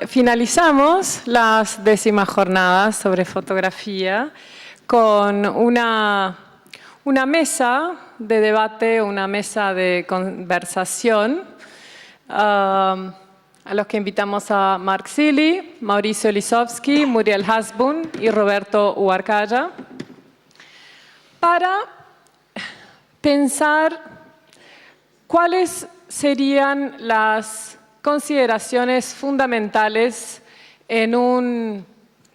Finalizamos las 10ª jornadas sobre fotografía con una mesa de debate, una mesa de conversación, a los que invitamos a Mark Seeley, Mauricio Lisowski, Muriel Hasbun y Roberto Huarcaya, para pensar cuáles serían las consideraciones fundamentales en un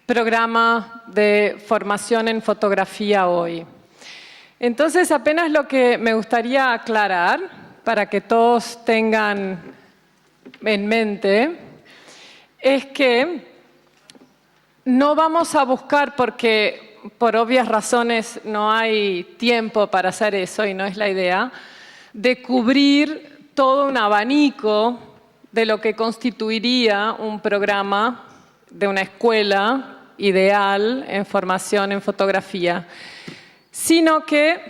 programa de formación en fotografía hoy. Entonces, apenas lo que me gustaría aclarar, para que todos tengan en mente, es que no vamos a buscar, porque por obvias razones no hay tiempo para hacer eso y no es la idea, de cubrir todo un abanico de lo que constituiría un programa de una escuela ideal en formación en fotografía, sino que,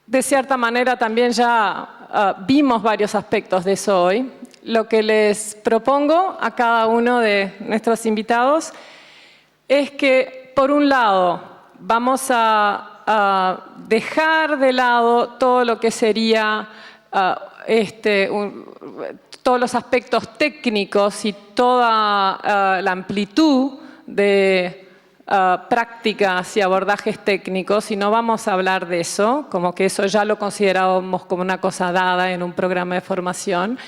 de cierta manera, también ya vimos varios aspectos de eso hoy. Lo que les propongo a cada uno de nuestros invitados es que, por un lado, vamos a dejar de lado todo lo que sería todos los aspectos técnicos y toda la amplitud de prácticas y abordajes técnicos, y no vamos a hablar de eso, como que eso ya lo considerábamos como una cosa dada en un programa de formación.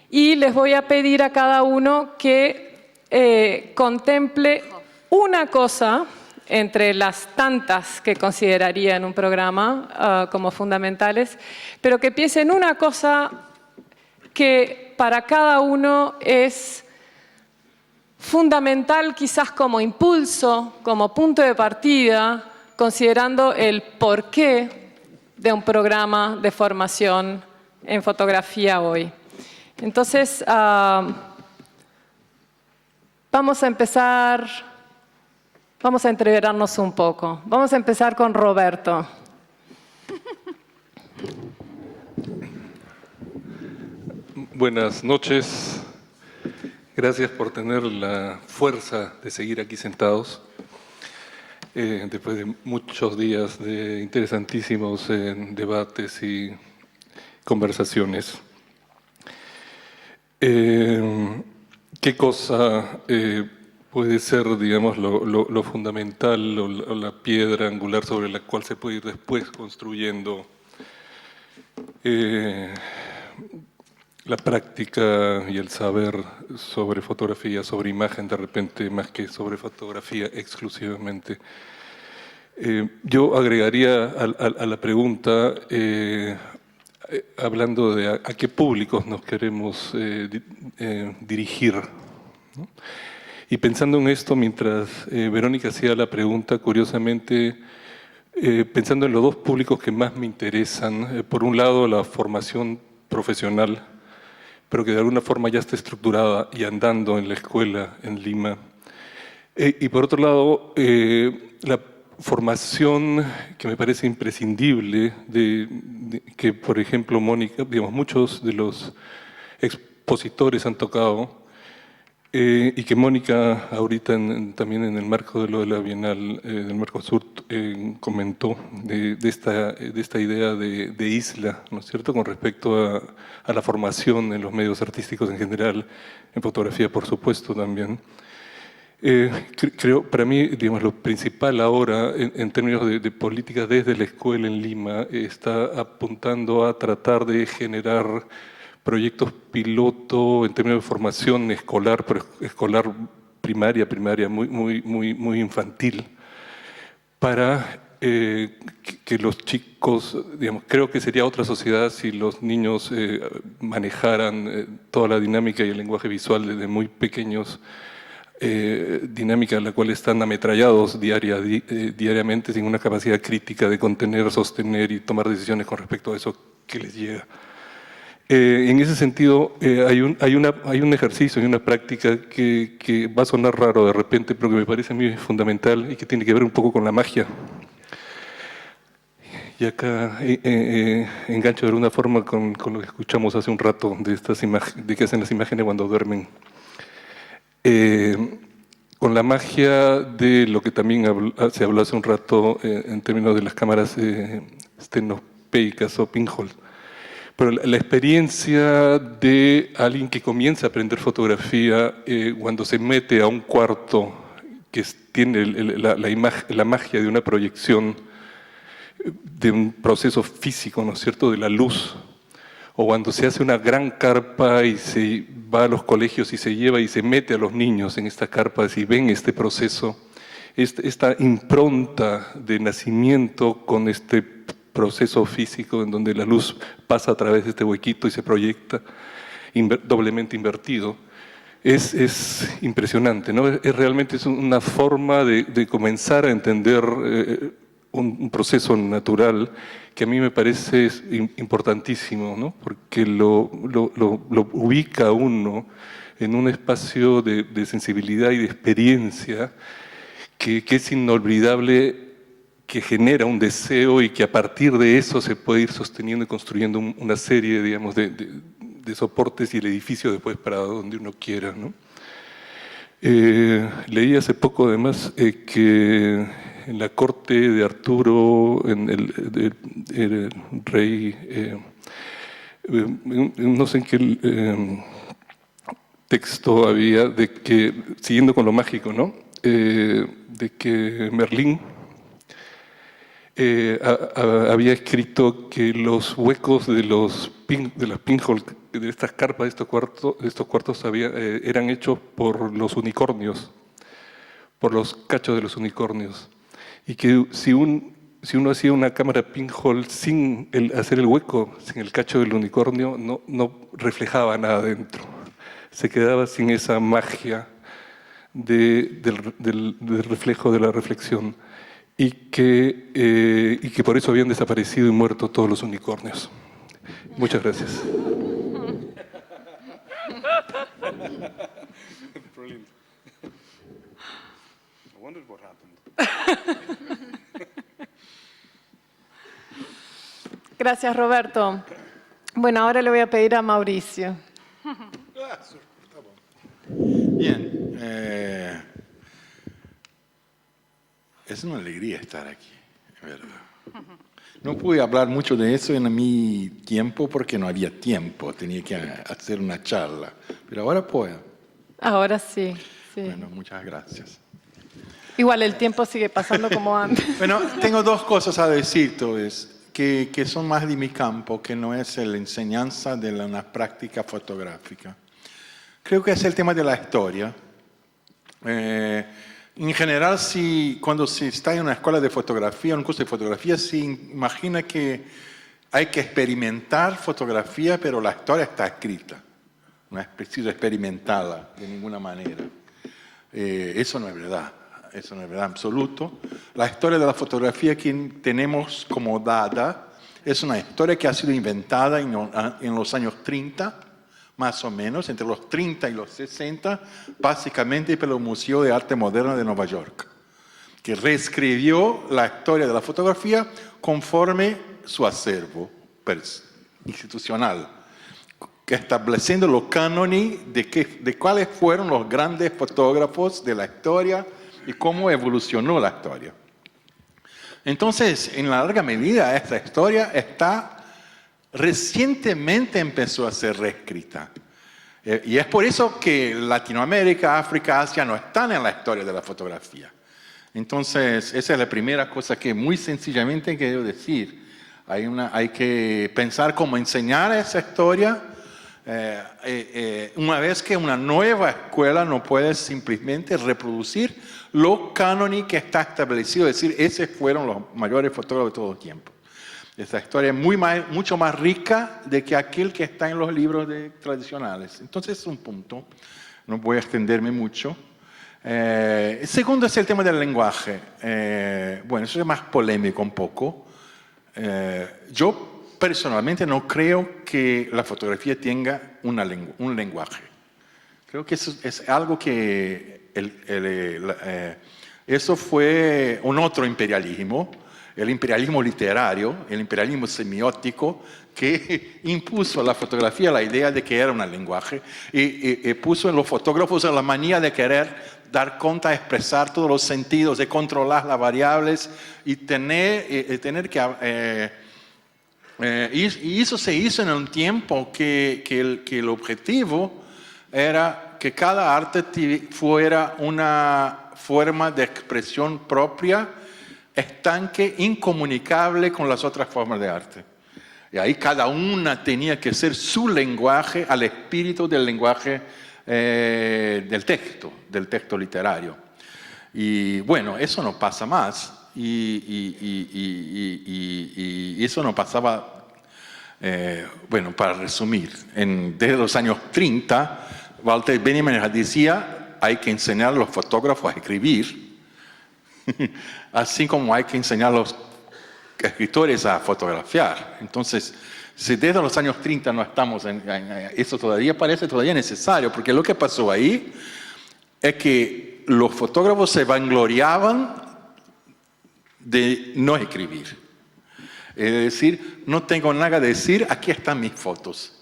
Y les voy a pedir a cada uno que contemple una cosa entre las tantas que consideraría en un programa como fundamentales, pero que piense en una cosa que para cada uno es fundamental, quizás como impulso, como punto de partida, considerando el porqué de un programa de formación en fotografía hoy. Entonces, vamos a empezar, vamos a entreverarnos un poco. Vamos a empezar con Roberto. Buenas noches. Gracias por tener la fuerza de seguir aquí sentados después de muchos días de interesantísimos debates y conversaciones. ¿Qué cosa puede ser, digamos, lo fundamental o la piedra angular sobre la cual se puede ir después construyendo la práctica y el saber sobre fotografía, sobre imagen de repente, más que sobre fotografía exclusivamente? Yo agregaría a la pregunta, hablando de a qué públicos nos queremos dirigir, ¿no? Y pensando en esto, mientras Verónica hacía la pregunta, curiosamente, pensando en los dos públicos que más me interesan, por un lado la formación profesional, pero que de alguna forma ya está estructurada y andando en la escuela en Lima. Y por otro lado, la formación que me parece imprescindible, que por ejemplo Mónica, digamos, muchos de los expositores han tocado, y que Mónica ahorita también en el marco de lo de la Bienal del Mercosur comentó de esta idea de isla, ¿no es cierto?, con respecto a la formación en los medios artísticos en general, en fotografía por supuesto también. Creo, para mí, digamos, lo principal ahora en términos de política desde la escuela en Lima está apuntando a tratar de generar proyectos piloto en términos de formación escolar, pero escolar primaria, muy infantil, para que los chicos, digamos, creo que sería otra sociedad si los niños manejaran toda la dinámica y el lenguaje visual desde muy pequeños, dinámica en la cual están ametrallados diariamente sin una capacidad crítica de contener, sostener y tomar decisiones con respecto a eso que les llega. En ese sentido, hay un ejercicio y una práctica que va a sonar raro de repente, pero que me parece muy fundamental y que tiene que ver un poco con la magia. Y acá engancho de alguna forma con lo que escuchamos hace un rato de estas de que hacen las imágenes cuando duermen. Con la magia de lo que también se habló hace un rato en términos de las cámaras estenopeicas o pinhole. Pero la experiencia de alguien que comienza a aprender fotografía cuando se mete a un cuarto que tiene la magia de una proyección, de un proceso físico, ¿no es cierto?, de la luz, o cuando se hace una gran carpa y se va a los colegios y se lleva y se mete a los niños en estas carpas y ven este proceso, esta impronta de nacimiento con este proceso físico en donde la luz pasa a través de este huequito y se proyecta doblemente invertido, es impresionante, ¿no? Realmente es una forma de comenzar a entender un proceso natural que a mí me parece importantísimo, ¿no? Porque lo ubica a uno en un espacio de sensibilidad y de experiencia que es inolvidable, que genera un deseo y que a partir de eso se puede ir sosteniendo y construyendo una serie, digamos, de soportes y el edificio después para donde uno quiera, ¿no? Leí hace poco además que en la corte de Arturo, en el rey, no sé en qué texto había, de que, siguiendo con lo mágico, ¿no? De que Merlín había escrito que los huecos de las pinhole, de estas carpas, de estos cuartos eran hechos por los unicornios, por los cachos de los unicornios. Y que si uno hacía una cámara pinhole sin hacer el hueco, sin el cacho del unicornio, no reflejaba nada dentro. Se quedaba sin esa magia del reflejo, de la reflexión. Y que por eso habían desaparecido y muerto todos los unicornios. Muchas gracias. Gracias, Roberto. Bueno, ahora le voy a pedir a Mauricio. Bien. Es una alegría estar aquí, ¿verdad? No pude hablar mucho de eso en mi tiempo porque no había tiempo, tenía que hacer una charla, pero ahora puedo. Ahora sí, sí. Bueno, muchas gracias. Igual el tiempo sigue pasando como antes. Bueno, tengo dos cosas a decir, que son más de mi campo, que no es la enseñanza de una práctica fotográfica. Creo que es el tema de la historia. En general, cuando se está en una escuela de fotografía, en un curso de fotografía, se imagina que hay que experimentar fotografía, pero la historia está escrita. No es preciso experimentarla de ninguna manera. Eso no es verdad. Eso no es verdad absoluto. La historia de la fotografía que tenemos como dada es una historia que ha sido inventada en los años 30, más o menos, entre los 30 y los 60, básicamente por el Museo de Arte Moderna de Nueva York, que reescribió la historia de la fotografía conforme su acervo institucional, estableciendo los cánones de cuáles fueron los grandes fotógrafos de la historia y cómo evolucionó la historia. Entonces, en larga medida, esta historia recientemente empezó a ser reescrita. Y es por eso que Latinoamérica, África, Asia no están en la historia de la fotografía. Entonces, esa es la primera cosa que muy sencillamente quiero decir. Hay que pensar cómo enseñar esa historia una vez que una nueva escuela no puede simplemente reproducir lo cánones que está establecido, es decir, esos fueron los mayores fotógrafos de todo el tiempo. Esta historia es mucho más rica de que aquel que está en los libros tradicionales. Entonces es un punto, no voy a extenderme mucho. El segundo es el tema del lenguaje. Bueno, eso es más polémico un poco. Yo personalmente no creo que la fotografía tenga un lenguaje. Creo que eso es algo que eso fue un otro imperialismo. el imperialismo literario, el imperialismo semiótico, que impuso a la fotografía la idea de que era un lenguaje y puso en los fotógrafos la manía de querer dar cuenta, expresar todos los sentidos, de controlar las variables y tener que... y eso se hizo en un tiempo que el objetivo era que cada arte fuera una forma de expresión propia, estanque, incomunicable con las otras formas de arte. Y ahí cada una tenía que ser su lenguaje al espíritu del lenguaje del texto literario. Y bueno, eso no pasa más. Y eso no pasaba, bueno, para resumir, desde los años 30, Walter Benjamin decía, hay que enseñar a los fotógrafos a escribir, así como hay que enseñar a los escritores a fotografiar. Entonces, si desde los años 30 no estamos eso todavía parece todavía necesario, porque lo que pasó ahí es que los fotógrafos se vangloriaban de no escribir. Es decir, no tengo nada que decir, aquí están mis fotos.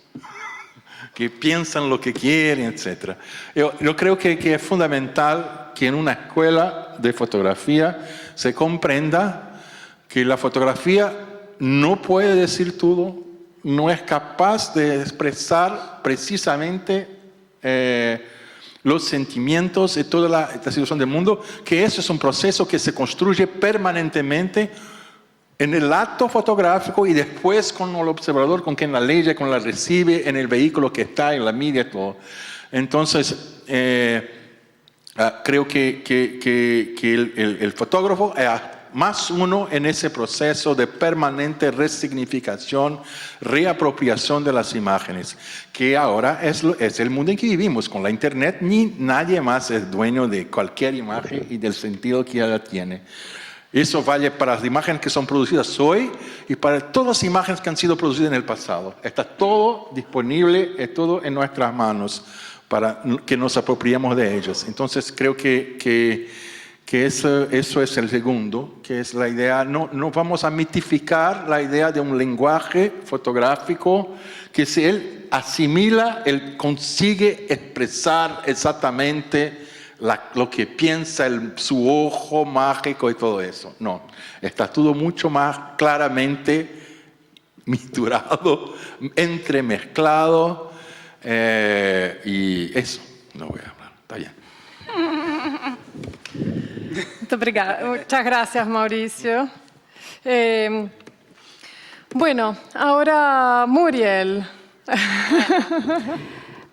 Que piensan lo que quieren, etc. Yo creo que es fundamental que en una escuela de fotografía se comprenda que la fotografía no puede decir todo, no es capaz de expresar precisamente los sentimientos y toda esta situación del mundo, que eso es un proceso que se construye permanentemente en el acto fotográfico y después con el observador, con quien la lee, con la recibe, en el vehículo que está, en la media, todo. Entonces, creo que el fotógrafo es más uno en ese proceso de permanente resignificación, reapropiación de las imágenes, que ahora es el mundo en que vivimos. Con la internet nadie más es dueño de cualquier imagen y del sentido que ella tiene. Eso vale para las imágenes que son producidas hoy y para todas las imágenes que han sido producidas en el pasado. Está todo disponible, es todo en nuestras manos para que nos apropiemos de ellas. Entonces creo que eso es el segundo, que es la idea, no vamos a mitificar la idea de un lenguaje fotográfico que si él asimila, él consigue expresar exactamente lo que piensa su ojo mágico y todo eso. No, está todo mucho más claramente misturado, entremezclado, y eso no voy a hablar, está bien. Muchas gracias, Mauricio. Bueno, ahora Muriel.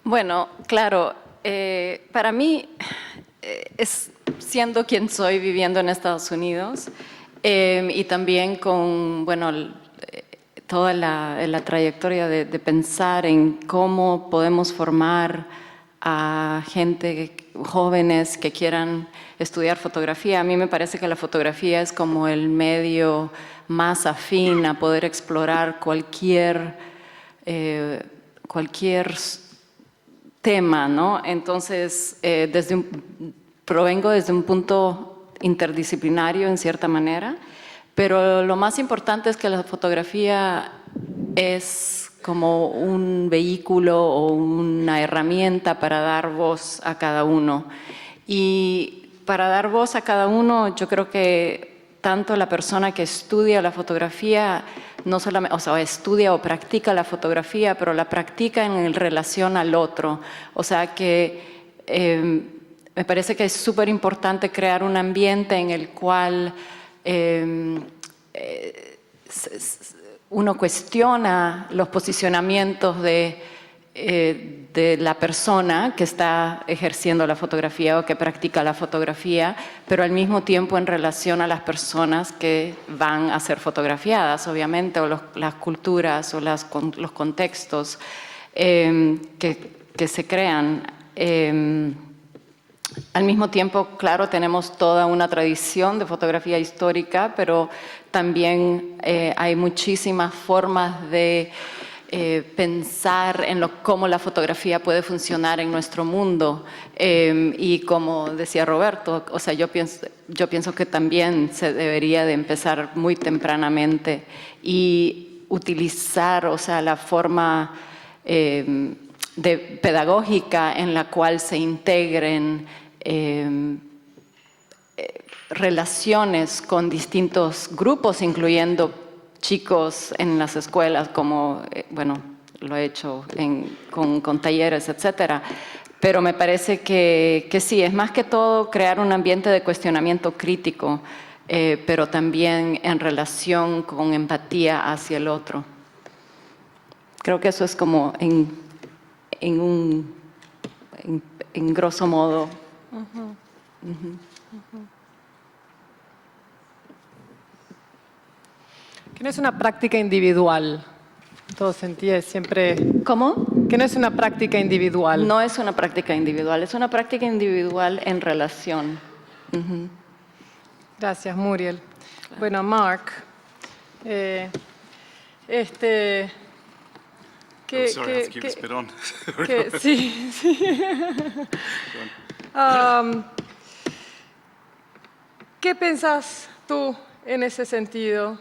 Bueno, claro, para mí, siendo quien soy, viviendo en Estados Unidos, y también con, bueno, toda la trayectoria de pensar en cómo podemos formar a gente, jóvenes que quieran estudiar fotografía. A mí me parece que la fotografía es como el medio más afín a poder explorar cualquier tema, ¿no? Entonces, provengo desde un punto interdisciplinario en cierta manera, pero lo más importante es que la fotografía es como un vehículo o una herramienta para dar voz a cada uno. Y para dar voz a cada uno, yo creo que tanto la persona que estudia la fotografía, no solamente, o sea, estudia o practica la fotografía, pero la practica en relación al otro. O sea que me parece que es súper importante crear un ambiente en el cual uno cuestiona los posicionamientos de la persona que está ejerciendo la fotografía o que practica la fotografía, pero al mismo tiempo en relación a las personas que van a ser fotografiadas, obviamente, o las culturas o los contextos que se crean. Al mismo tiempo, claro, tenemos toda una tradición de fotografía histórica, pero también hay muchísimas formas de pensar en cómo la fotografía puede funcionar en nuestro mundo. Y como decía Roberto, o sea, yo pienso que también se debería de empezar muy tempranamente y utilizar, o sea, la forma pedagógica en la cual se integren relaciones con distintos grupos, incluyendo chicos en las escuelas, como, bueno, lo he hecho con talleres, etcétera. Pero me parece que sí, es más que todo crear un ambiente de cuestionamiento crítico, pero también en relación con empatía hacia el otro. Creo que eso es como en grosso modo. Que no es una práctica individual. Todo sentía siempre... ¿Cómo? Que no es una práctica individual. No es una práctica individual, es una práctica individual en relación. Gracias, Muriel. Bueno, Mark, Sorry, I have to keep this bit on. sí. ¿Qué pensás tú en ese sentido?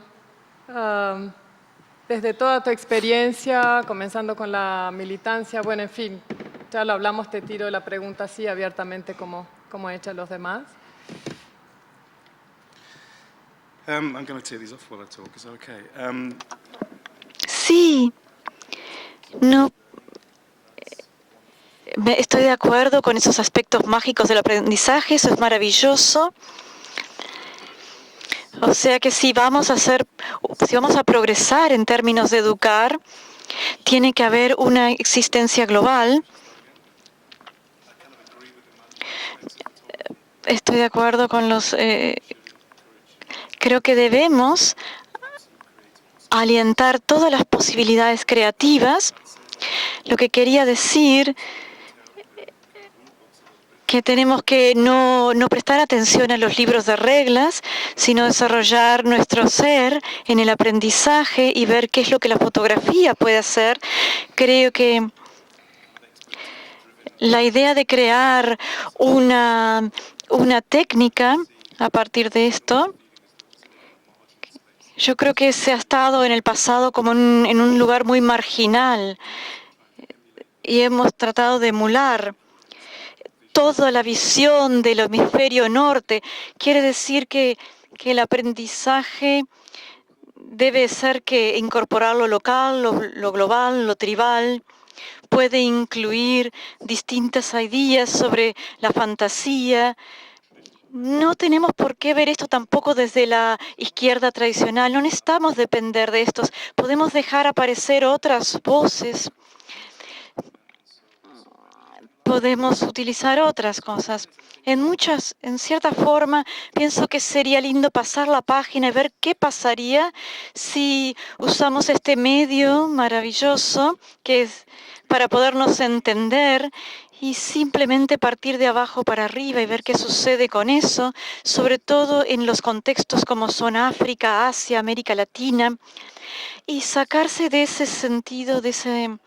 Desde toda tu experiencia, comenzando con la militancia, bueno, en fin, ya lo hablamos, te tiro la pregunta así abiertamente como echan los demás. I'm going to tear these off while I talk. Is that okay? Sí, no. Estoy de acuerdo con esos aspectos mágicos del aprendizaje, eso es maravilloso. O sea que si vamos a progresar en términos de educar, tiene que haber una existencia global. Estoy de acuerdo con creo que debemos alientar todas las posibilidades creativas. Lo que quería decir que tenemos que no prestar atención a los libros de reglas, sino desarrollar nuestro ser en el aprendizaje y ver qué es lo que la fotografía puede hacer. Creo que la idea de crear una técnica a partir de esto, yo creo que se ha estado en el pasado como en un lugar muy marginal y hemos tratado de emular toda la visión del hemisferio norte. Quiere decir que el aprendizaje debe ser que incorporar lo local, lo global, lo tribal. Puede incluir distintas ideas sobre la fantasía. No tenemos por qué ver esto tampoco desde la izquierda tradicional. No necesitamos depender de estos. Podemos dejar aparecer otras voces. Podemos utilizar otras cosas. En cierta forma, pienso que sería lindo pasar la página y ver qué pasaría si usamos este medio maravilloso que es para podernos entender y simplemente partir de abajo para arriba y ver qué sucede con eso, sobre todo en los contextos como son África, Asia, América Latina, y sacarse de ese sentido, de ese...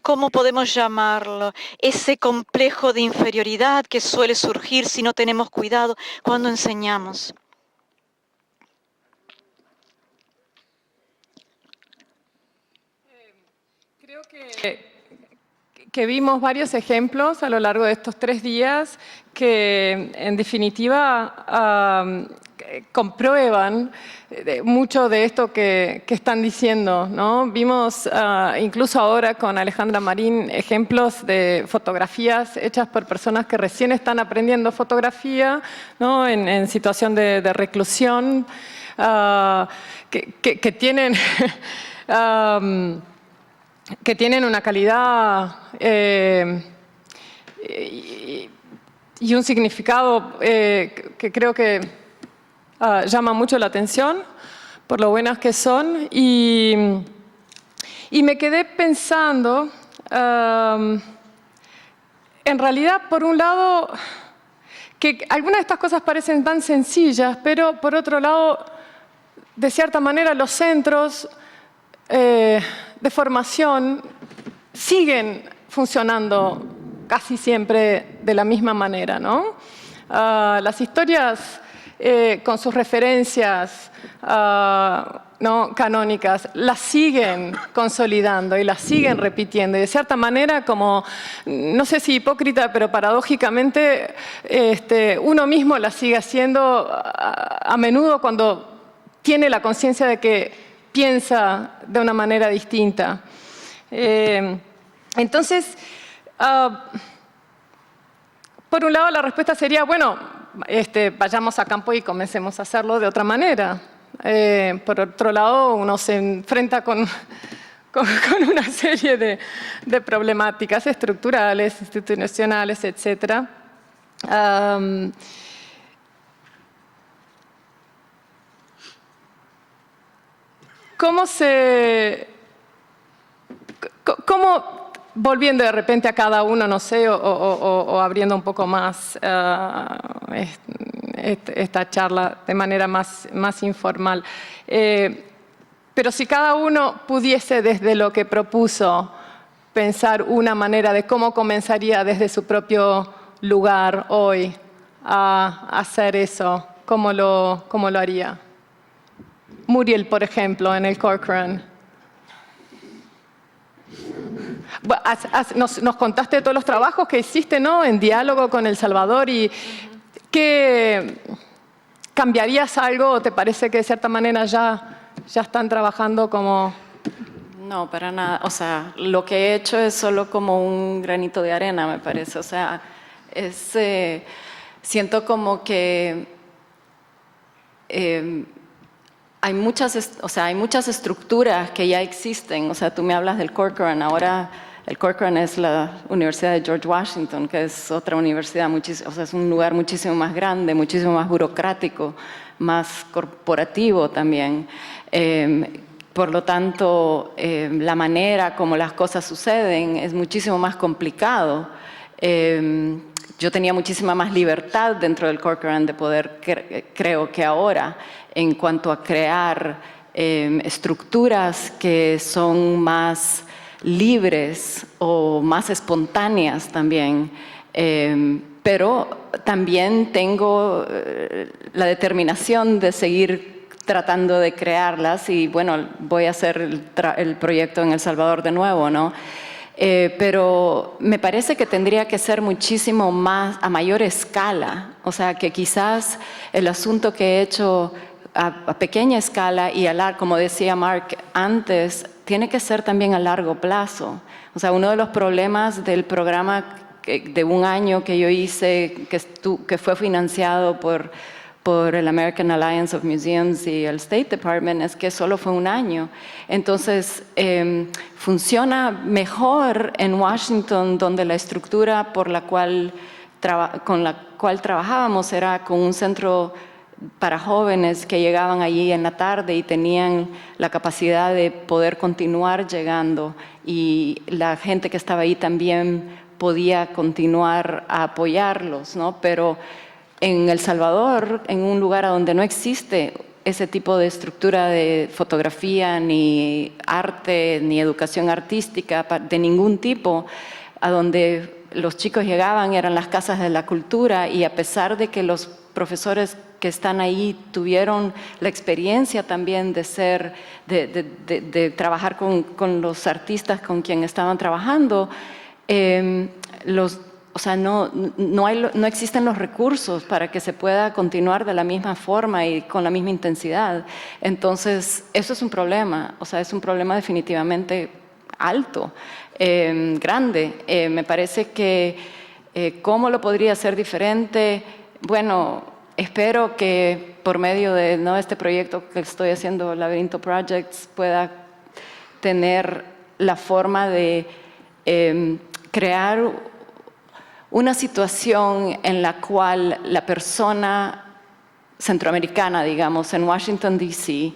¿Cómo podemos llamarlo? Ese complejo de inferioridad que suele surgir si no tenemos cuidado cuando enseñamos. Creo que vimos varios ejemplos a lo largo de estos 3 días que, en definitiva, comprueban mucho de esto que están diciendo, ¿no? Vimos incluso ahora con Alejandra Marín ejemplos de fotografías hechas por personas que recién están aprendiendo fotografía, ¿no? En situación de reclusión, que tienen... que tienen una calidad y un significado que creo que llama mucho la atención por lo buenas que son. Y me quedé pensando, en realidad, por un lado, que algunas de estas cosas parecen tan sencillas, pero por otro lado, de cierta manera, los centros de formación siguen funcionando casi siempre de la misma manera, ¿no? Las historias con sus referencias ¿no? canónicas las siguen consolidando y las siguen repitiendo. Y de cierta manera, como, no sé si hipócrita, pero paradójicamente, uno mismo las sigue haciendo a menudo cuando tiene la conciencia de que piensa de una manera distinta. Entonces, por un lado la respuesta sería, bueno, vayamos a campo y comencemos a hacerlo de otra manera. Por otro lado, uno se enfrenta con una serie de problemáticas estructurales, institucionales, etc. ¿Cómo, volviendo de repente a cada uno, no sé, o abriendo un poco más esta charla de manera más informal, pero si cada uno pudiese desde lo que propuso pensar una manera de cómo comenzaría desde su propio lugar hoy a hacer eso, ¿cómo lo haría? Muriel, por ejemplo, en el Corcoran. Nos contaste de todos los trabajos que hiciste, ¿no? En diálogo con El Salvador. ¿Y qué cambiarías algo o te parece que de cierta manera ya están trabajando como...? No, para nada. O sea, lo que he hecho es solo como un granito de arena, me parece. O sea, siento como que hay muchas estructuras que ya existen. O sea, tú me hablas del Corcoran. Ahora el Corcoran es la Universidad de George Washington, que es otra universidad, o sea, es un lugar muchísimo más grande, muchísimo más burocrático, más corporativo también. Por lo tanto, la manera como las cosas suceden es muchísimo más complicado. Yo tenía muchísima más libertad dentro del Corcoran de poder, creo que ahora, en cuanto a crear estructuras que son más libres o más espontáneas también. Pero también tengo la determinación de seguir tratando de crearlas y bueno, voy a hacer el proyecto en El Salvador de nuevo, ¿no? Pero me parece que tendría que ser muchísimo más a mayor escala, o sea que quizás el asunto que he hecho a pequeña escala y como decía Mark antes, tiene que ser también a largo plazo. O sea, uno de los problemas del programa de un año que yo hice, que fue financiado por el American Alliance of Museums y el State Department, es que solo fue un año. Entonces, funciona mejor en Washington, donde la estructura con la cual trabajábamos era con un centro para jóvenes que llegaban allí en la tarde y tenían la capacidad de poder continuar llegando, y la gente que estaba ahí también podía continuar a apoyarlos, ¿no? Pero en El Salvador, en un lugar donde no existe ese tipo de estructura de fotografía, ni arte, ni educación artística de ningún tipo, a donde los chicos llegaban eran las casas de la cultura, y a pesar de que los profesores que están ahí tuvieron la experiencia también de trabajar con los artistas con quien estaban trabajando, o sea, no existen los recursos para que se pueda continuar de la misma forma y con la misma intensidad. Entonces, eso es un problema, o sea, es un problema definitivamente alto, grande. Me parece que ¿cómo lo podría hacer diferente? Bueno, espero que por medio de este proyecto que estoy haciendo, Laberinto Projects, pueda tener la forma de crear una situación en la cual la persona centroamericana, digamos, en Washington, D.C.,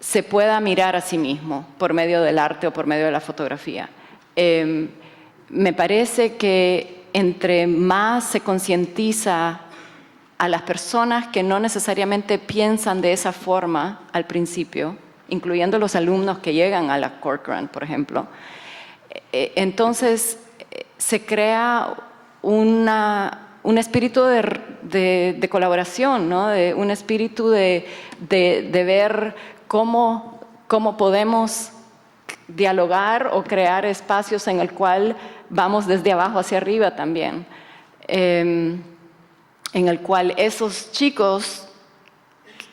se pueda mirar a sí mismo por medio del arte o por medio de la fotografía. Me parece que entre más se concientiza a las personas que no necesariamente piensan de esa forma al principio, incluyendo los alumnos que llegan a la Corcoran, por ejemplo. Entonces, se crea un espíritu de colaboración, ¿no? Un espíritu de ver cómo podemos dialogar o crear espacios en el cual vamos desde abajo hacia arriba también, en el cual esos chicos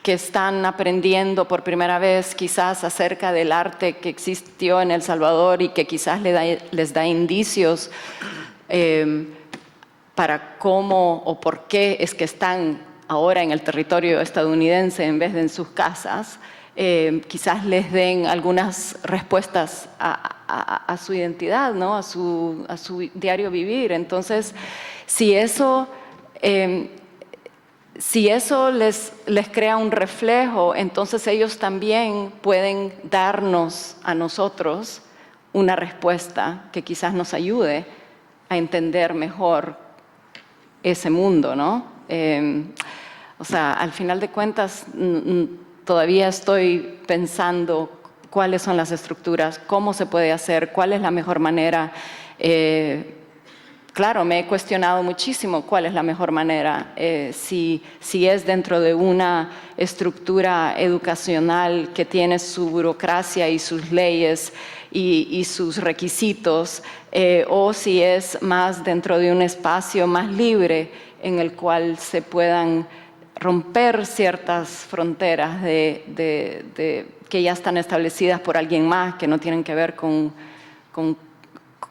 que están aprendiendo por primera vez quizás acerca del arte que existió en El Salvador y que quizás les da indicios para cómo o por qué es que están ahora en el territorio estadounidense en vez de en sus casas, quizás les den algunas respuestas a su identidad, ¿no? a su diario vivir. Entonces, si eso les crea un reflejo, entonces ellos también pueden darnos a nosotros una respuesta que quizás nos ayude a entender mejor ese mundo, ¿no? O sea, al final de cuentas, todavía estoy pensando cuáles son las estructuras, cómo se puede hacer, cuál es la mejor manera. Claro, me he cuestionado muchísimo cuál es la mejor manera, si es dentro de una estructura educacional que tiene su burocracia y sus leyes y sus requisitos, o si es más dentro de un espacio más libre en el cual se puedan romper ciertas fronteras que ya están establecidas por alguien más, que no tienen que ver con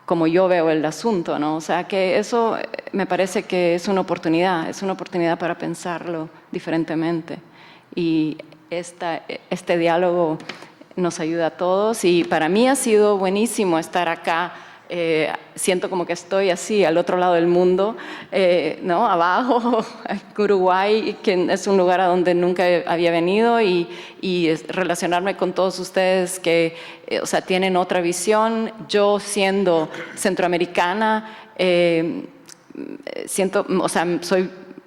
como yo veo el asunto, ¿no? O sea, que eso me parece que es una oportunidad para pensarlo diferentemente. Y este diálogo nos ayuda a todos y para mí ha sido buenísimo estar acá. Siento como que estoy así al otro lado del mundo, ¿no? Abajo, Uruguay, que es un lugar a donde nunca había venido y relacionarme con todos ustedes que o sea, tienen otra visión. Yo siendo centroamericana, o sea,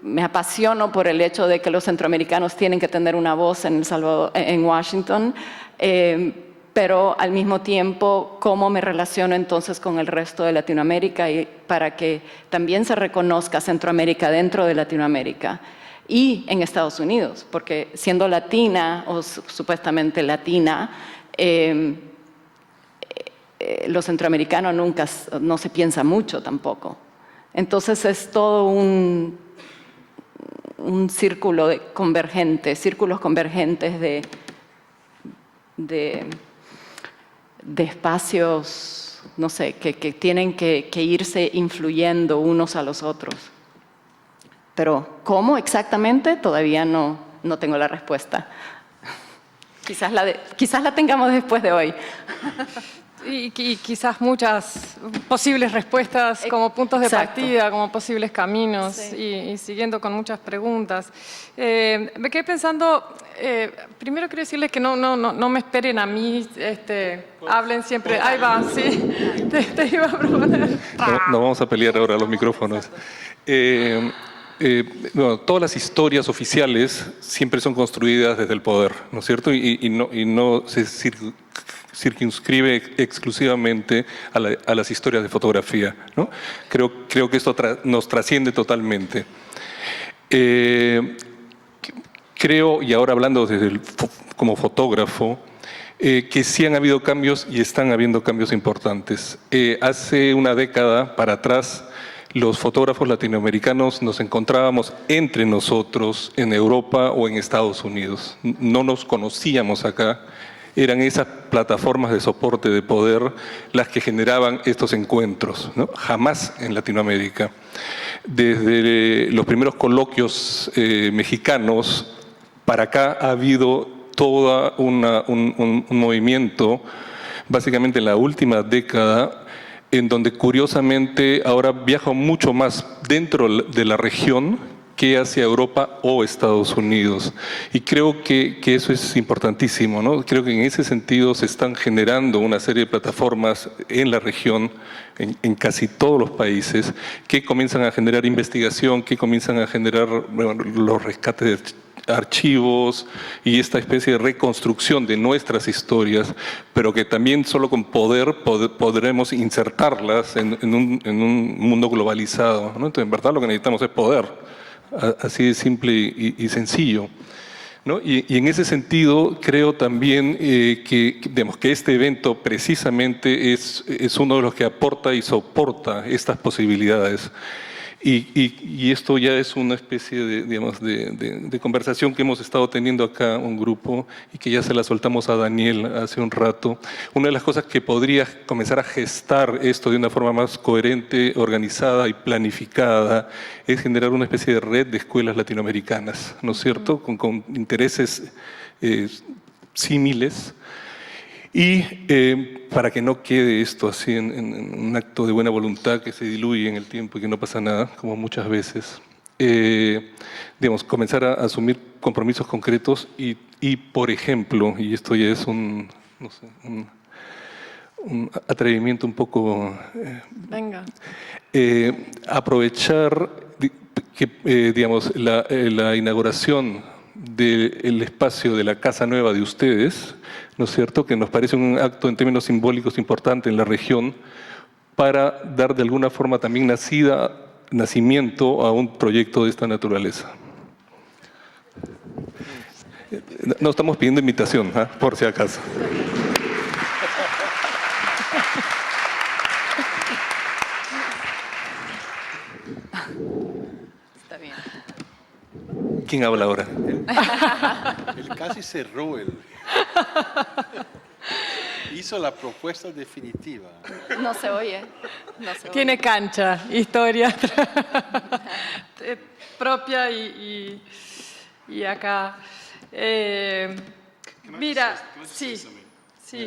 me apasiono por el hecho de que los centroamericanos tienen que tener una voz en El Salvador, en Washington, pero al mismo tiempo, ¿cómo me relaciono entonces con el resto de Latinoamérica y para que también se reconozca Centroamérica dentro de Latinoamérica y en Estados Unidos? Porque siendo latina o supuestamente latina, los centroamericanos no se piensa mucho tampoco. Entonces es todo un círculo círculos convergentes de espacios, no sé, que tienen que irse influyendo unos a los otros. Pero ¿cómo exactamente? Todavía no tengo la respuesta. Quizás la tengamos después de hoy. Y quizás muchas posibles respuestas como puntos de Exacto. partida, como posibles caminos, Sí. y siguiendo con muchas preguntas. Me quedé pensando, primero quiero decirles que no me esperen a mí, hablen siempre. Ahí va, sí, te iba a proponer. No vamos a pelear ahora los micrófonos. Bueno, todas las historias oficiales siempre son construidas desde el poder, ¿no es cierto? Y no se circunscribe exclusivamente a las historias de fotografía, ¿no? Creo que esto nos trasciende totalmente. Creo, y ahora hablando como fotógrafo, que sí han habido cambios y están habiendo cambios importantes. Hace una década para atrás, los fotógrafos latinoamericanos nos encontrábamos entre nosotros en Europa o en Estados Unidos. No nos conocíamos acá. Eran esas plataformas de soporte de poder las que generaban estos encuentros, ¿no? Jamás en Latinoamérica. Desde los primeros coloquios mexicanos para acá ha habido todo un movimiento, básicamente en la última década, en donde curiosamente ahora viajo mucho más dentro de la región que hacia Europa o Estados Unidos. Y creo que eso es importantísimo, ¿no? Creo que en ese sentido se están generando una serie de plataformas en la región, en casi todos los países, que comienzan a generar investigación, que comienzan a generar los rescates archivos y esta especie de reconstrucción de nuestras historias, pero que también solo con podremos insertarlas en un mundo globalizado, ¿no? Entonces, en verdad lo que necesitamos es poder, así de simple y sencillo, ¿no? Y en ese sentido creo también digamos, que este evento precisamente es uno de los que aporta y soporta estas posibilidades. Y esto ya es una especie de, digamos, de conversación que hemos estado teniendo acá un grupo y que ya se la soltamos a Daniel hace un rato. Una de las cosas que podría comenzar a gestar esto de una forma más coherente, organizada y planificada es generar una especie de red de escuelas latinoamericanas, ¿no es cierto? Con intereses símiles. Y para que no quede esto así en un acto de buena voluntad que se diluye en el tiempo y que no pasa nada, como muchas veces, digamos, comenzar a asumir compromisos concretos y, por ejemplo, y esto ya es un atrevimiento un poco... Venga. aprovechar que, digamos, la inauguración del espacio de la Casa Nueva de ustedes, ¿no es cierto?, que nos parece un acto en términos simbólicos importante en la región, para dar de alguna forma también nacimiento a un proyecto de esta naturaleza. No estamos pidiendo invitación, ¿eh? Por si acaso. Está bien. ¿Quién habla ahora? Él casi cerró hizo la propuesta definitiva. No se oye. No se Tiene oye. cancha, historia propia y acá. Mira, sí, sí.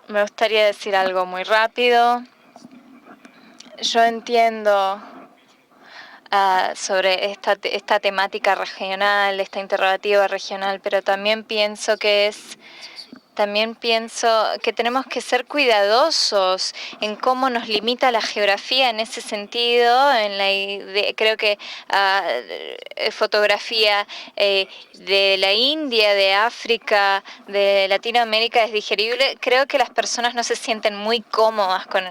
Me gustaría decir algo muy rápido. Yo entiendo sobre esta temática regional, esta interrogativa regional, pero también pienso que tenemos que ser cuidadosos en cómo nos limita la geografía en ese sentido. Creo que fotografía de la India, de África, de Latinoamérica es digerible. Creo que las personas no se sienten muy cómodas con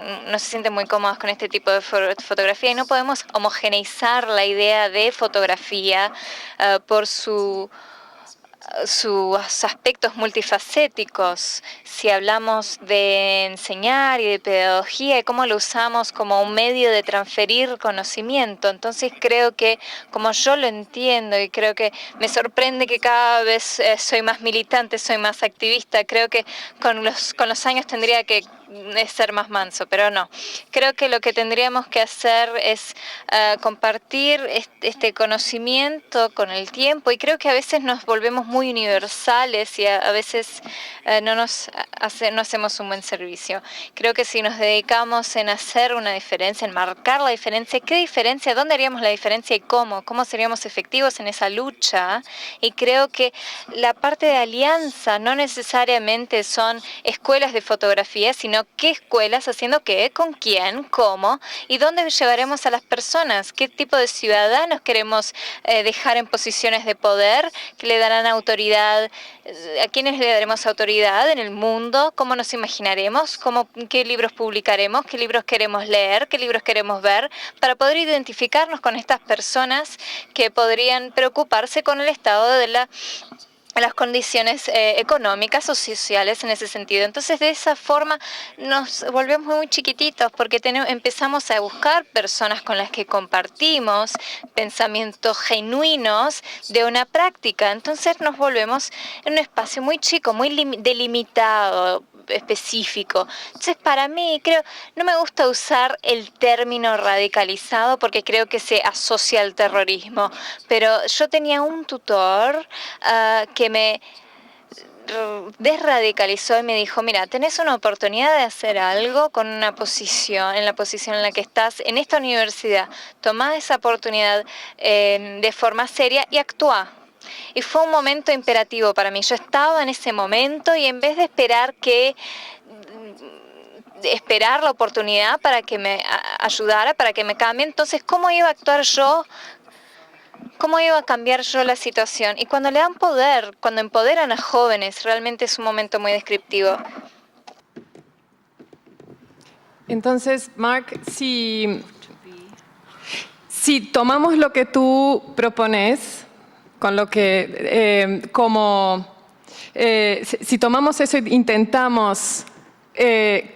este tipo de fotografía y no podemos homogeneizar la idea de fotografía por sus aspectos multifacéticos. Si hablamos de enseñar y de pedagogía y cómo lo usamos como un medio de transferir conocimiento, entonces creo que, como yo lo entiendo, y creo que me sorprende que cada vez soy más militante, soy más activista, creo que con los años tendría que ser más manso, pero no. Creo que lo que tendríamos que hacer es compartir este conocimiento con el tiempo, y creo que a veces nos volvemos muy universales y a veces no hacemos un buen servicio. Creo que si nos dedicamos en hacer una diferencia, en marcar la diferencia, ¿qué diferencia? ¿Dónde haríamos la diferencia y cómo? ¿Cómo seríamos efectivos en esa lucha? Y creo que la parte de alianza no necesariamente son escuelas de fotografía, sino qué escuelas, haciendo qué, con quién, cómo y dónde llevaremos a las personas, qué tipo de ciudadanos queremos dejar en posiciones de poder, que le darán autoridad, a quiénes le daremos autoridad en el mundo, cómo nos imaginaremos, qué libros publicaremos, qué libros queremos leer, qué libros queremos ver, para poder identificarnos con estas personas que podrían preocuparse con el estado de las condiciones económicas o sociales en ese sentido. Entonces, de esa forma nos volvemos muy chiquititos porque empezamos a buscar personas con las que compartimos pensamientos genuinos de una práctica. Entonces nos volvemos en un espacio muy chico, muy delimitado, específico. Entonces, para mí, no me gusta usar el término radicalizado porque creo que se asocia al terrorismo, pero yo tenía un tutor que me desradicalizó y me dijo: mira, tenés una oportunidad de hacer algo con una posición, en la posición en la que estás en esta universidad. Tomá esa oportunidad de forma seria y actúa. Y fue un momento imperativo para mí. Yo estaba en ese momento y en vez de esperar la oportunidad para que me ayudara, para que me cambie, entonces, ¿cómo iba a actuar yo ¿Cómo iba a cambiar yo la situación? Y cuando le dan poder, cuando empoderan a jóvenes, realmente es un momento muy descriptivo. Entonces, Mark, si tomamos lo que tú propones, con lo que, si tomamos eso e intentamos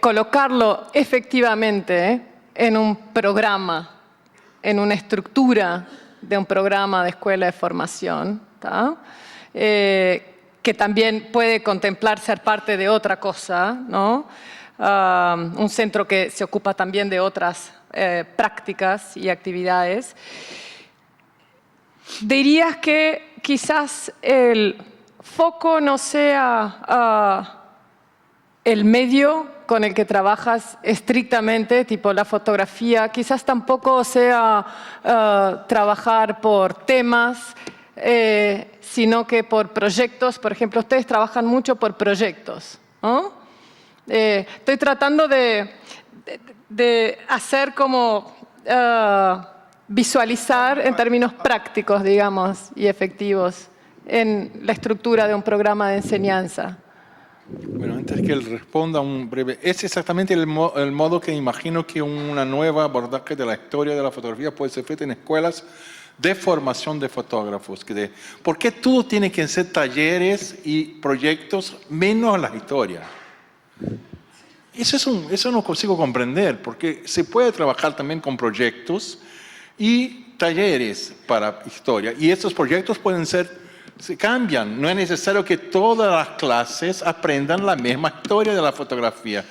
colocarlo efectivamente en un programa, en una estructura de un programa de escuela de formación, ¿tá? Que también puede contemplar ser parte de otra cosa, ¿no? Un centro que se ocupa también de otras prácticas y actividades. ¿Dirías que quizás el foco no sea el medio con el que trabajas estrictamente, tipo la fotografía? Quizás tampoco sea trabajar por temas, sino que por proyectos. Por ejemplo, ustedes trabajan mucho por proyectos, ¿no? Estoy tratando de hacer como visualizar en términos prácticos, digamos, y efectivos en la estructura de un programa de enseñanza. Bueno, antes que él responda un breve, es exactamente el modo que imagino que una nueva abordaje de la historia de la fotografía puede ser feita en escuelas de formación de fotógrafos. ¿Por qué todo tiene que ser talleres y proyectos menos la historia? Eso no consigo comprender, porque se puede trabajar también con proyectos y talleres para historia. Y estos proyectos se cambian. No es necesario que todas las clases aprendan la misma historia de la fotografía.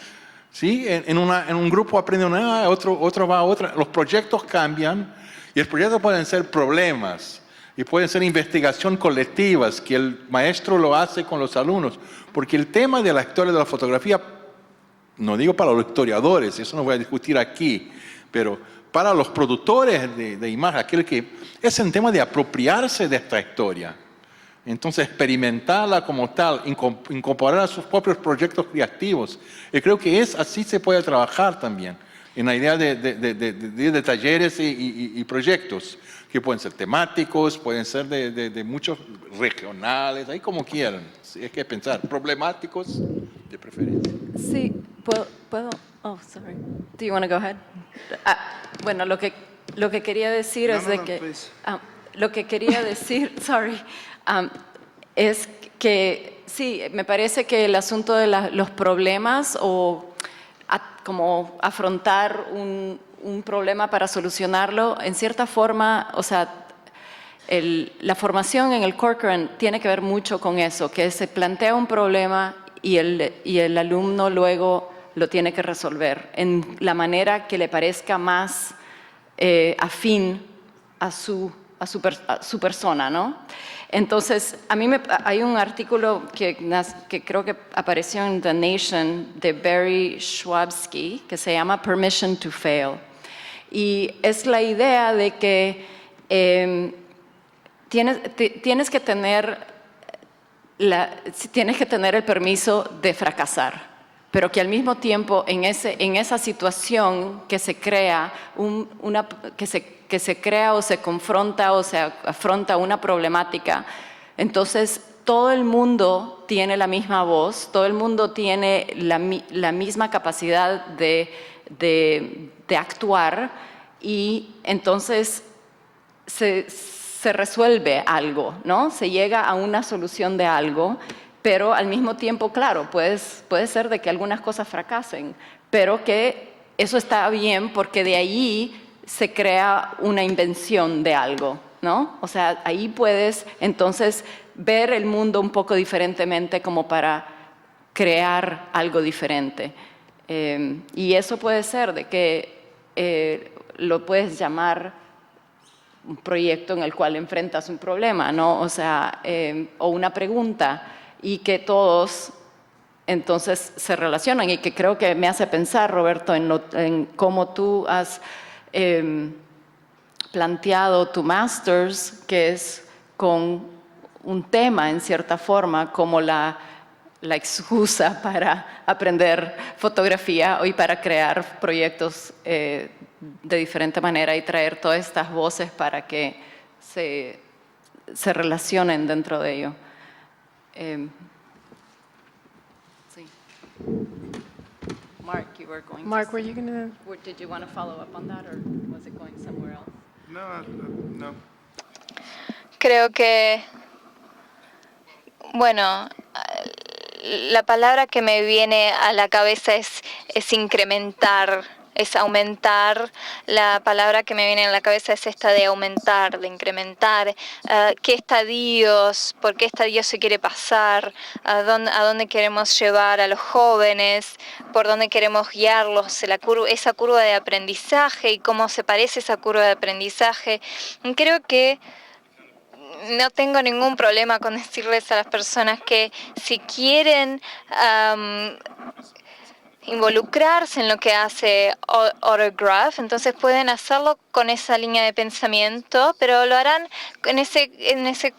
¿Sí? En un grupo aprende una, otro va a otra. Los proyectos cambian y los proyectos pueden ser problemas y pueden ser investigación colectivas que el maestro lo hace con los alumnos. Porque el tema de la historia de la fotografía, no digo para los historiadores, eso no voy a discutir aquí, pero para los productores de imagen, es un tema de apropiarse de esta historia. Entonces, experimentarla como tal, incorporar a sus propios proyectos creativos. Y creo que así se puede trabajar también, en la idea de talleres y proyectos, que pueden ser temáticos, pueden ser de muchos regionales, ahí como quieran. Sí, hay que pensar, problemáticos de preferencia. Sí, puedo. Oh, sorry. Do you want to go ahead? Bueno, lo que quería decir es de que lo que quería decir, sorry, es que sí, me parece que el asunto de los problemas o como afrontar un problema para solucionarlo, en cierta forma, o sea, la formación en el Corcoran tiene que ver mucho con eso, que se plantea un problema y el alumno luego lo tiene que resolver en la manera que le parezca más afín a su persona, ¿no? Entonces, hay un artículo que creo que apareció en The Nation de Barry Schwabsky que se llama Permission to Fail. Y es la idea de que tienes que tener el permiso de fracasar, pero que al mismo tiempo en esa situación que se crea, que se crea o se confronta o se afronta una problemática, entonces todo el mundo tiene la misma voz, todo el mundo tiene la misma capacidad de actuar y entonces se resuelve algo, ¿no? Se llega a una solución de algo, pero al mismo tiempo, claro, puede ser de que algunas cosas fracasen, pero que eso está bien porque de ahí se crea una invención de algo, ¿no? O sea, ahí puedes entonces ver el mundo un poco diferentemente como para crear algo diferente. Y eso puede ser de que lo puedes llamar un proyecto en el cual enfrentas un problema, ¿no? O sea, o una pregunta, y que todos entonces se relacionan, y que creo que me hace pensar, Roberto, en cómo tú has planteado tu master's, que es con un tema en cierta forma, como la excusa para aprender fotografía y para crear proyectos de diferente manera y traer todas estas voces para que se relacionen dentro de ello. Sí. Mark, you were going Mark, to were you gonna... did you want to follow up on that, or was it going somewhere else? No, no. Creo que, bueno, la palabra que me viene a la cabeza es incrementar, es aumentar. La palabra que me viene a la cabeza es esta de aumentar, de incrementar. ¿Qué estadios? ¿Por qué estadio se quiere pasar? ¿A dónde queremos llevar a los jóvenes? ¿Por dónde queremos guiarlos? Esa curva de aprendizaje y cómo se parece esa curva de aprendizaje. Creo que no tengo ningún problema con decirles a las personas que si quieren involucrarse en lo que hace Autograph, entonces pueden hacerlo con esa línea de pensamiento, pero lo harán en ese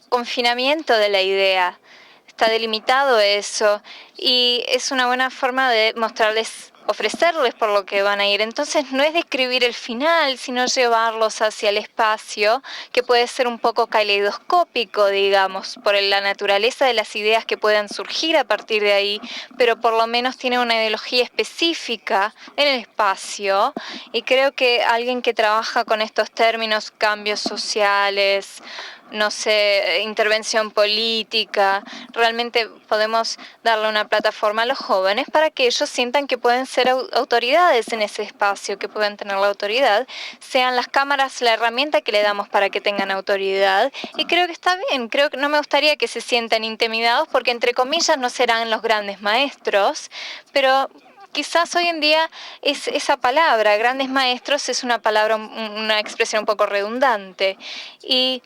confinamiento de la idea. Está delimitado eso y es una buena forma de mostrarles, ofrecerles por lo que van a ir. Entonces no es describir el final, sino llevarlos hacia el espacio, que puede ser un poco caleidoscópico, digamos, por la naturaleza de las ideas que puedan surgir a partir de ahí, pero por lo menos tiene una ideología específica en el espacio. Y creo que alguien que trabaja con estos términos, cambios sociales, no sé, intervención política, realmente podemos darle una plataforma a los jóvenes para que ellos sientan que pueden ser autoridades en ese espacio, que puedan tener la autoridad, sean las cámaras la herramienta que le damos para que tengan autoridad. Y creo que está bien, creo que no me gustaría que se sientan intimidados porque entre comillas no serán los grandes maestros, pero quizás hoy en día esa palabra, grandes maestros, es una palabra, una expresión un poco redundante. Y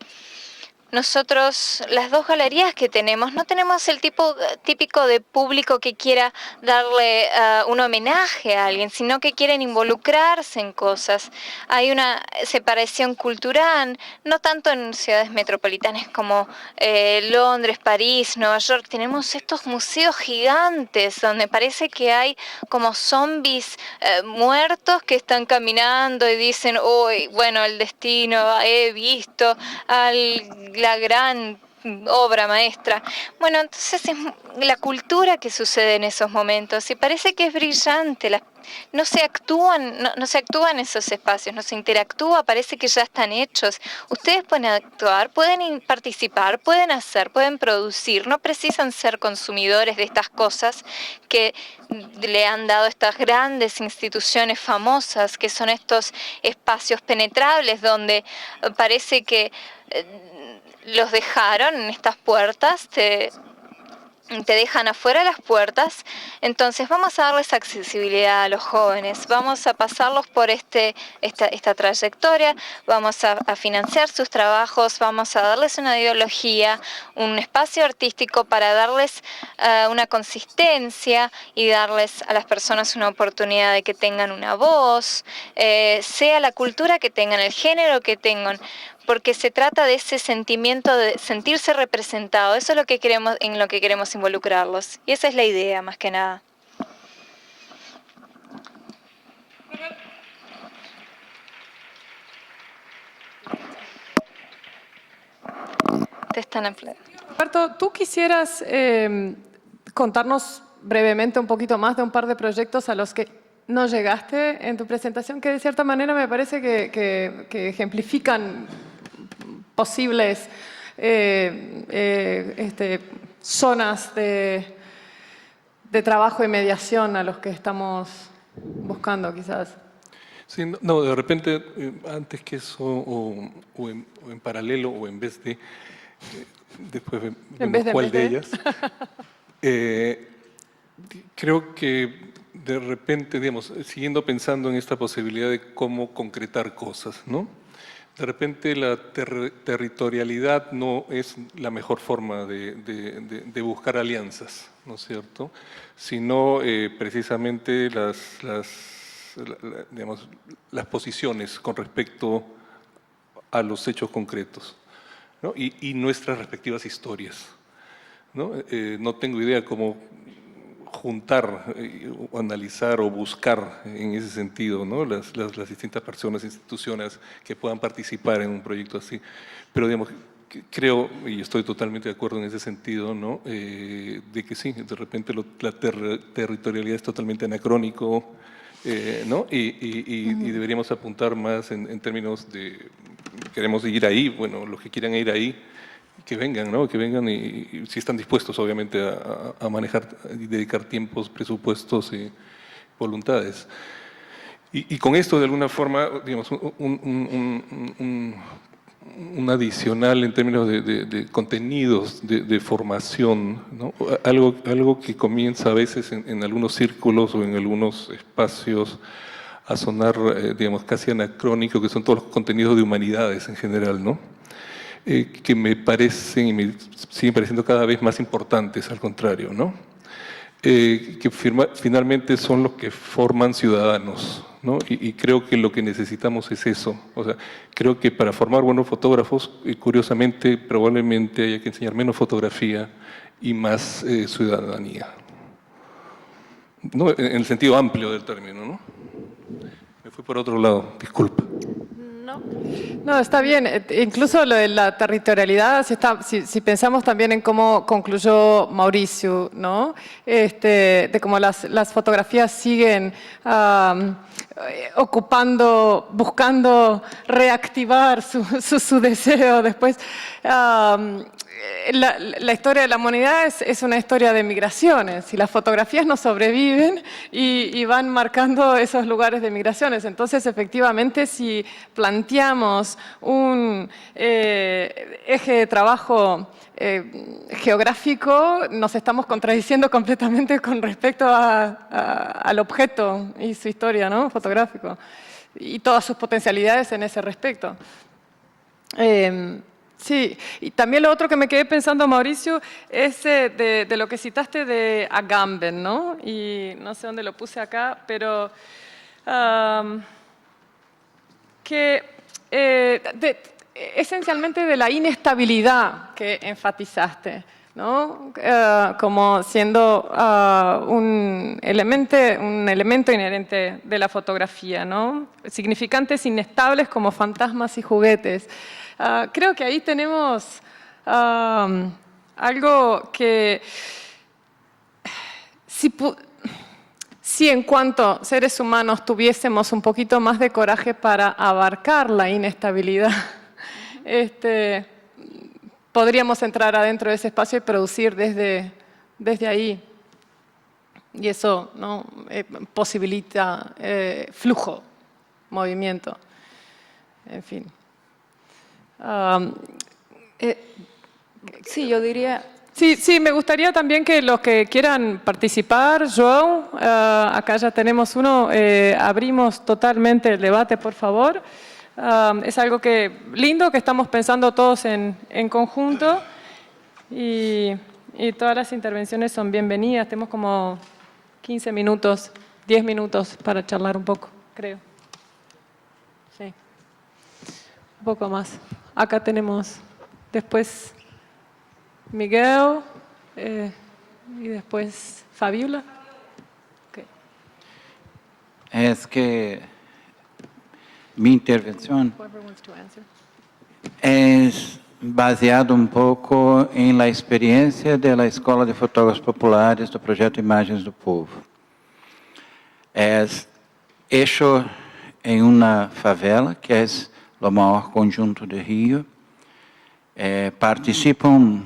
nosotros, las dos galerías que tenemos, no tenemos el tipo típico de público que quiera darle un homenaje a alguien, sino que quieren involucrarse en cosas. Hay una separación cultural, no tanto en ciudades metropolitanas como Londres, París, Nueva York. Tenemos estos museos gigantes donde parece que hay como zombies muertos que están caminando y dicen, uy, bueno, el destino, he visto la gran obra maestra. Bueno, entonces es la cultura que sucede en esos momentos y parece que es brillante. No se actúa en esos espacios, no se interactúa, parece que ya están hechos. Ustedes pueden actuar, pueden participar, pueden hacer, pueden producir, no precisan ser consumidores de estas cosas que le han dado estas grandes instituciones famosas, que son estos espacios penetrables donde parece que los dejaron en estas puertas, te dejan afuera las puertas. Entonces vamos a darles accesibilidad a los jóvenes, vamos a pasarlos por esta trayectoria, vamos a financiar sus trabajos, vamos a darles una ideología, un espacio artístico para darles una consistencia y darles a las personas una oportunidad de que tengan una voz, sea la cultura que tengan, el género que tengan, porque se trata de ese sentimiento de sentirse representado. Eso es lo que queremos, en lo que queremos involucrarlos. Y esa es la idea, más que nada. Te están hablando. Roberto, ¿tú quisieras contarnos brevemente un poquito más de un par de proyectos a los que no llegaste en tu presentación, que de cierta manera me parece que ejemplifican posibles zonas de trabajo y mediación a los que estamos buscando, quizás? Sí, no, de repente, antes que eso, o en paralelo, o en vez de, después vemos cuál de ellas. Creo que de repente, digamos, siguiendo pensando en esta posibilidad de cómo concretar cosas, ¿no? De repente la territorialidad no es la mejor forma de buscar alianzas, ¿no es cierto? Sino precisamente las posiciones con respecto a los hechos concretos, ¿no? Y nuestras respectivas historias, ¿no? No tengo idea cómo juntar, o analizar o buscar en ese sentido, ¿no? las distintas personas, instituciones que puedan participar en un proyecto así. Pero digamos, creo, y estoy totalmente de acuerdo en ese sentido, ¿no? De que sí, de repente la territorialidad es totalmente anacrónico, ¿no? Y deberíamos apuntar más en términos de, queremos ir ahí, bueno, los que quieran ir ahí, que vengan, ¿no? Que vengan y si están dispuestos, obviamente, a manejar y dedicar tiempos, presupuestos y voluntades. Y con esto, de alguna forma, digamos, un adicional en términos de contenidos, de formación, ¿no? Algo que comienza a veces en algunos círculos o en algunos espacios a sonar, digamos, casi anacrónico, que son todos los contenidos de humanidades en general, ¿no? Que me parecen y me siguen pareciendo cada vez más importantes, al contrario, ¿no? Que finalmente son los que forman ciudadanos, ¿no? Y creo que lo que necesitamos es eso. O sea, creo que para formar buenos fotógrafos, curiosamente, probablemente haya que enseñar menos fotografía y más ciudadanía, ¿no? En el sentido amplio del término, ¿no? Me fui por otro lado, disculpa. No, está bien. Incluso lo de la territorialidad, si pensamos también en cómo concluyó Mauricio, ¿no? De cómo las fotografías siguen buscando reactivar su deseo después. La historia de la humanidad es una historia de migraciones y las fotografías no sobreviven y van marcando esos lugares de migraciones. Entonces, efectivamente, si planteamos un eje de trabajo geográfico, nos estamos contradiciendo completamente con respecto al objeto y su historia, ¿no? Fotográfico y todas sus potencialidades en ese respecto. Sí, y también lo otro que me quedé pensando, Mauricio, es de lo que citaste de Agamben, ¿no? Y no sé dónde lo puse acá, pero esencialmente de la inestabilidad que enfatizaste, ¿no? Como siendo un elemento inherente de la fotografía, ¿no? Significantes inestables como fantasmas y juguetes. Creo que ahí tenemos algo que, si en cuanto seres humanos tuviésemos un poquito más de coraje para abarcar la inestabilidad, podríamos entrar adentro de ese espacio y producir desde ahí. Y eso, ¿no? Posibilita flujo, movimiento, en fin. Sí, yo diría... Sí, me gustaría también que los que quieran participar, João, acá ya tenemos uno, abrimos totalmente el debate, por favor. Es algo lindo que estamos pensando todos en conjunto y todas las intervenciones son bienvenidas. Tenemos como 15 minutos, 10 minutos para charlar un poco, creo. Sí, un poco más. Acá tenemos después Miguel y después Fabiola. Okay. Es que mi intervención es baseada un poco en la experiencia de la Escola de Fotógrafos Populares do Projeto Imagens do Povo. Es hecho en una favela que es o maior conjunto de Rio. Participam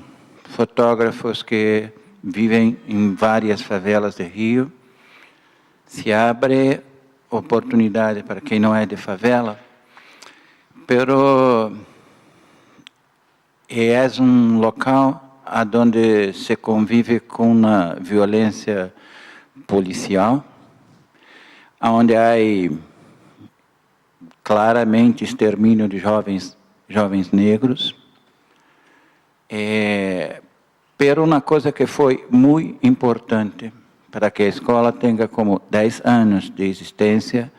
fotógrafos que vivem em várias favelas de Rio. Se abre oportunidade para quem não é de favela, pero é um local onde se convive com uma violência policial, onde há claramente extermínio de jovens negros. Pero uma coisa que foi muito importante para que a escola tenha como 10 anos de existência,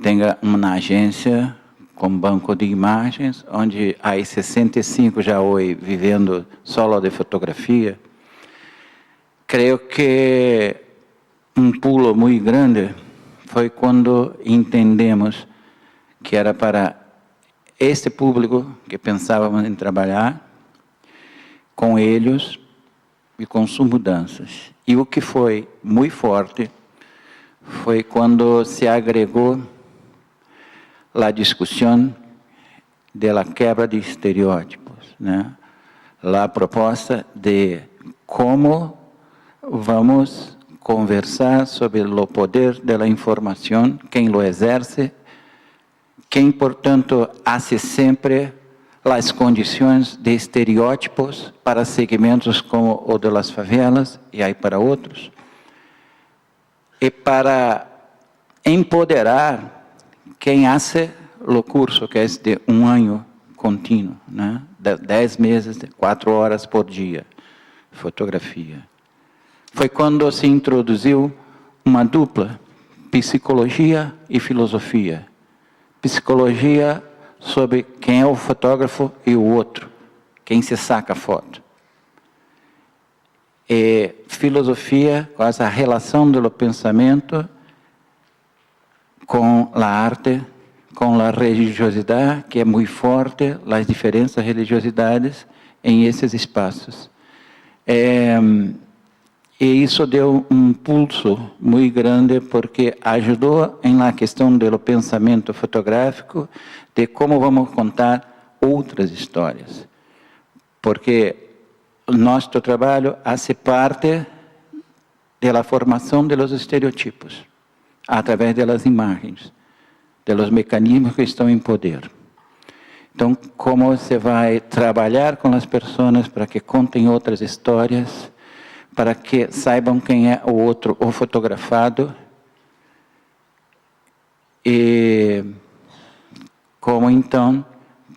tenha uma agência com banco de imagens, onde há 65 já hoje vivendo solo de fotografia, creo que um pulo muito grande foi quando entendemos que era para este público que pensávamos em trabalhar com eles e com suas mudanças. E o que foi muito forte foi quando se agregou a discussão da quebra de estereótipos, né? A proposta de como vamos conversar sobre o poder da informação, quem lo exerce, quem, portanto, hace sempre as condições de estereótipos para segmentos como o das favelas e aí para outros, e para empoderar quem hace o curso, que é de um ano contínuo, né? 10 meses, 4 horas por dia, fotografia. Foi quando se introduziu uma dupla, psicologia e filosofia. Psicologia sobre quem é o fotógrafo e o outro, quem se saca a foto. E filosofia com essa relação do pensamento com a arte, com a religiosidade, que é muito forte, as diferentes religiosidades em esses espaços. E isso deu um pulso muito grande, porque ajudou na questão do pensamento fotográfico, de como vamos contar outras histórias. Porque nosso trabalho faz parte da formação dos estereotipos, através das imagens, dos mecanismos que estão em poder. Então, como você vai trabalhar com as pessoas para que contem outras histórias, para que saibam quem é o outro, o fotografado, e como então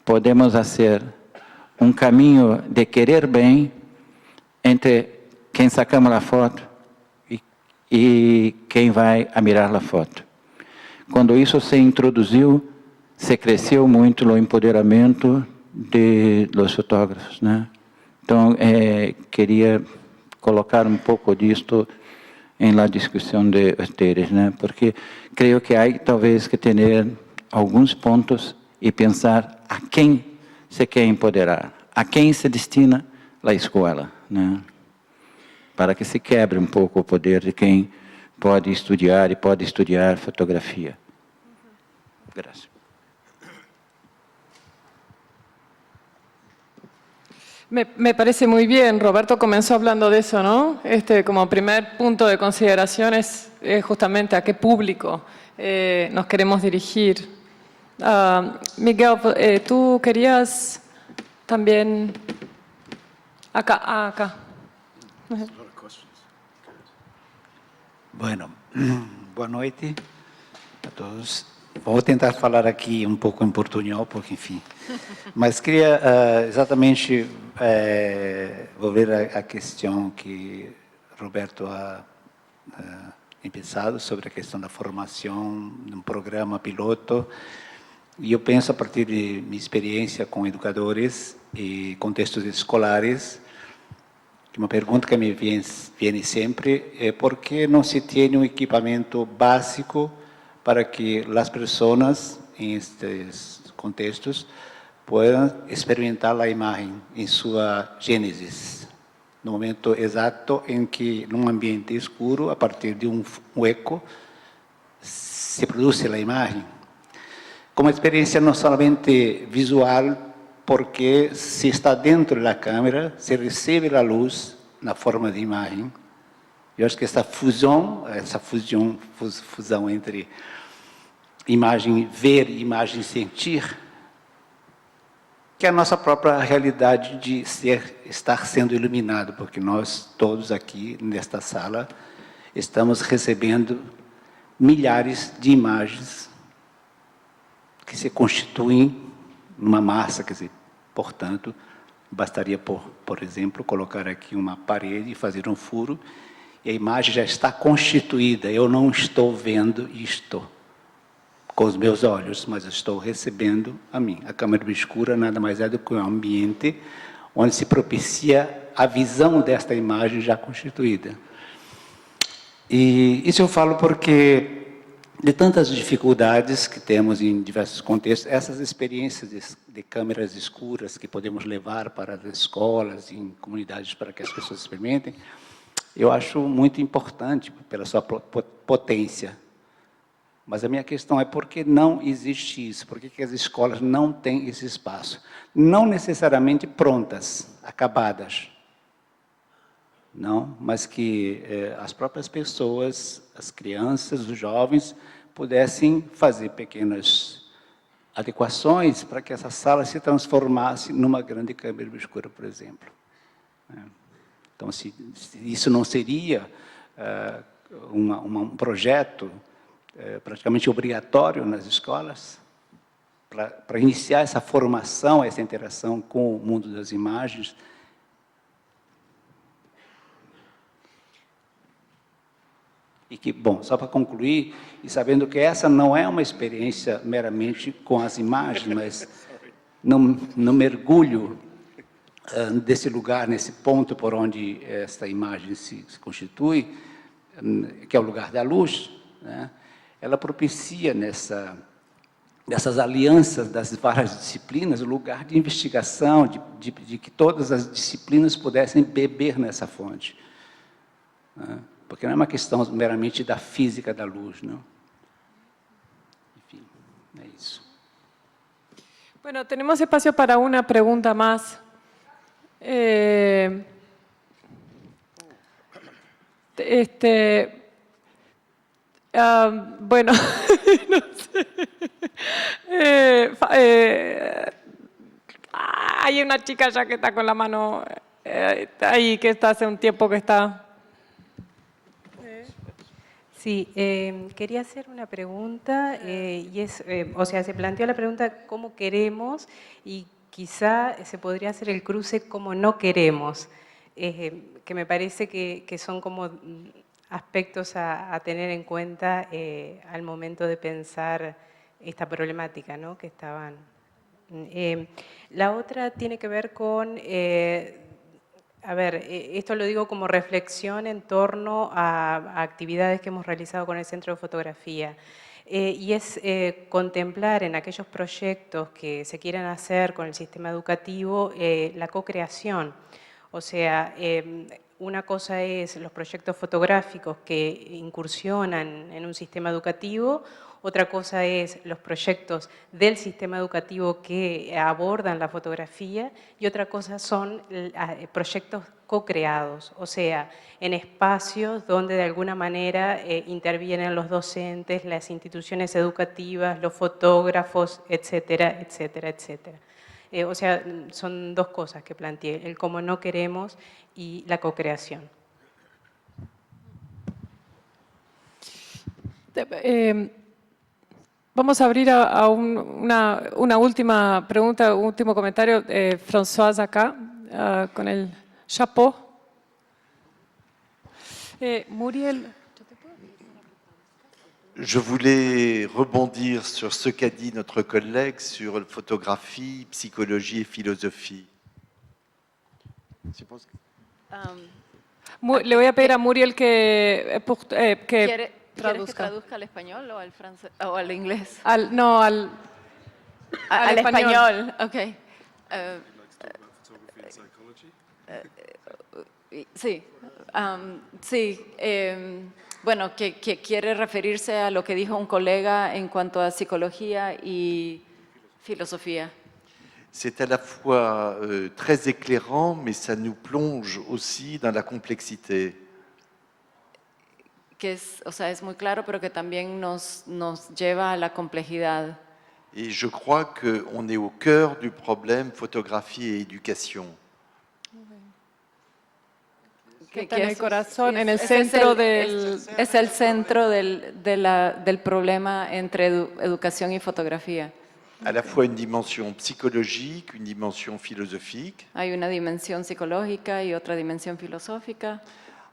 podemos fazer um caminho de querer bem entre quem sacamos a foto e quem vai a mirar a foto. Quando isso se introduziu, se cresceu muito o empoderamento dos fotógrafos, né? Então, queria colocar um pouco disto na discussão de vocês, né? Porque creio que há talvez que ter alguns pontos e pensar a quem se quer empoderar, a quem se destina a escola, né? Para que se quebre um pouco o poder de quem pode estudar e pode estudar fotografia. Graças. Me parece muy bien. Roberto comenzó hablando de eso, ¿no? Como primer punto de consideración es justamente a qué público nos queremos dirigir. Miguel, tú querías también... Acá. Bueno, boa noite a todos. Vou tentar falar aqui um pouco em portunhol, porque, enfim. Mas queria exatamente volver a questão que Roberto ha empezado sobre a questão da formação num programa piloto. E eu penso, a partir de minha experiência com educadores e contextos escolares, que uma pergunta que me vem sempre é por que não se tem um equipamento básico para que as pessoas, em estes contextos, possam experimentar a imagem em sua gênese, no momento exato em que, num ambiente escuro, a partir de um eco, se produz a imagem. Como experiência não somente visual, porque se está dentro da câmera, se recebe a luz na forma de imagem. Eu acho que essa fusão entre imagem ver e imagem sentir, que é a nossa própria realidade de estar sendo iluminado, porque nós todos aqui nesta sala estamos recebendo milhares de imagens que se constituem numa massa, quer dizer, portanto, bastaria, por exemplo, colocar aqui uma parede e fazer um furo, e a imagem já está constituída. Eu não estou vendo isto com os meus olhos, mas estou recebendo a mim. A câmara escura nada mais é do que um ambiente onde se propicia a visão desta imagem já constituída. E isso eu falo porque, de tantas dificuldades que temos em diversos contextos, essas experiências de câmeras escuras que podemos levar para as escolas, em comunidades, para que as pessoas experimentem, eu acho muito importante pela sua potência. Mas a minha questão é por que não existe isso? Por que as escolas não têm esse espaço? Não necessariamente prontas, acabadas, não, mas que as próprias pessoas, as crianças, os jovens, pudessem fazer pequenas adequações para que essa sala se transformasse numa grande câmera escura, por exemplo. Então, se isso não seria um projeto praticamente obrigatório nas escolas, para iniciar essa formação, essa interação com o mundo das imagens. E que, bom, só para concluir, e sabendo que essa não é uma experiência meramente com as imagens, mas no mergulho desse lugar, nesse ponto por onde esta imagem se constitui, que é o lugar da luz, né? Ela propicia nessas alianças das várias disciplinas o lugar de investigação, de que todas as disciplinas pudessem beber nessa fonte, né? Porque não é uma questão meramente da física da luz, não? Enfim, é isso. Bueno, tenemos espacio para una pregunta más. Bueno, no sé. Hay una chica ya que está con la mano ahí, que está hace un tiempo que está. Sí, quería hacer una pregunta y es, o sea, se planteó la pregunta cómo queremos y quizá se podría hacer el cruce cómo no queremos, que me parece que son como aspectos a tener en cuenta al momento de pensar esta problemática, ¿no?, que estaban. La otra tiene que ver con, a ver, esto lo digo como reflexión en torno a actividades que hemos realizado con el Centro de Fotografía. Y es contemplar en aquellos proyectos que se quieran hacer con el sistema educativo la co-creación. O sea, una cosa es los proyectos fotográficos que incursionan en un sistema educativo, otra cosa es los proyectos del sistema educativo que abordan la fotografía y otra cosa son proyectos co-creados, o sea, en espacios donde de alguna manera intervienen los docentes, las instituciones educativas, los fotógrafos, etcétera, etcétera, etcétera. O sea, son dos cosas que planteé, el cómo no queremos y la co-creación. Vamos a abrir a una última pregunta, un último comentario. Françoise acá, con el chapeau. Muriel. Je voulais rebondir sur ce qu'a dit notre collègue sur photographie, psychologie et philosophie. Le voy a pedir a Muriel que ¿Quieres que traduzca al español o al francés o al inglés? al español. Ok. Sí. Sí. Bueno, que quiere referirse a lo que dijo un colega en cuanto a psicología y filosofía. C'est à la fois très éclairant, mais ça nous plonge aussi dans la complexité. Que es, o sea, es muy claro, pero que también nos lleva a la complejidad. Et je crois qu'on est au cœur du problème photographie et éducation. Que está en el corazón, en el centro del... Es el centro del problema entre educación y fotografía. À la fois une dimension psychologique, une dimension philosophique. Hay una dimensión psicológica y otra dimensión filosófica.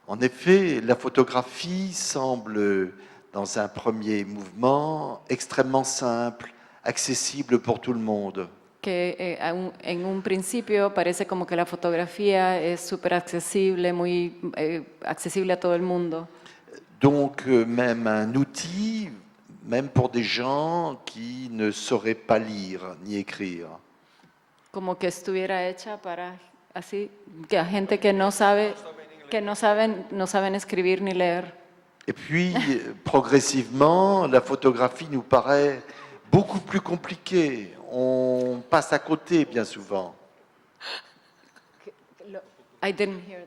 En effet, la photographie semble, dans un premier mouvement, extrêmement simple, accessible pour tout le monde. que en un principio parece como que la fotografía es súper accesible, muy accesible a todo el mundo. Donc même un outil, même pour des gens qui ne sauraient pas lire ni écrire. Como que estuviera hecha para así, que a gente que no saben escribir ni leer. Et puis, progressivement, la photographie nous paraît beaucoup plus compliquée. On passe à côté bien souvent. I didn't hear.